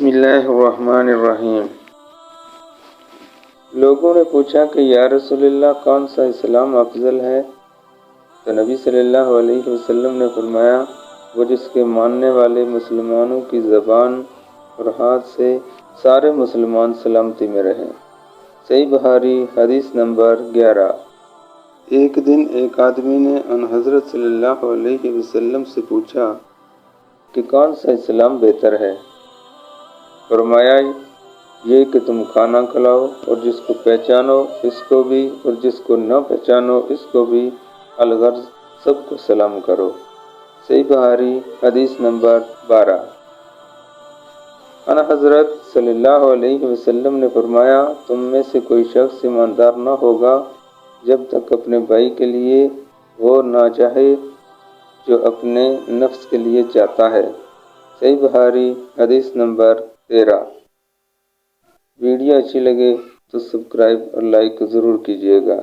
بسم اللہ الرحمن الرحیم۔ لوگوں نے پوچھا کہ یا رسول اللہ کون سا اسلام افضل ہے؟ تو نبی صلی اللہ علیہ وسلم نے فرمایا وہ جس کے ماننے والے مسلمانوں کی زبان اور ہاتھ سے سارے مسلمان سلامتی میں رہیں۔ صحیح بخاری حدیث نمبر 11۔ ایک دن ایک آدمی نے ان حضرت صلی اللہ علیہ وسلم سے پوچھا کہ کون سا اسلام بہتر ہے؟ فرمایا یہ کہ تم کھانا کھلاؤ اور جس کو پہچانو اس کو بھی اور جس کو نہ پہچانو اس کو بھی، الغرض سب کو سلام کرو۔ صحیح بخاری حدیث نمبر 12۔ ان حضرت صلی اللہ علیہ وسلم نے فرمایا تم میں سے کوئی شخص ایماندار نہ ہوگا جب تک اپنے بھائی کے لیے وہ نہ چاہے جو اپنے نفس کے لیے چاہتا ہے۔ صحیح بخاری حدیث نمبر 13۔ ویڈیو اچھی لگے تو سبسکرائب اور لائک ضرور کیجیے گا۔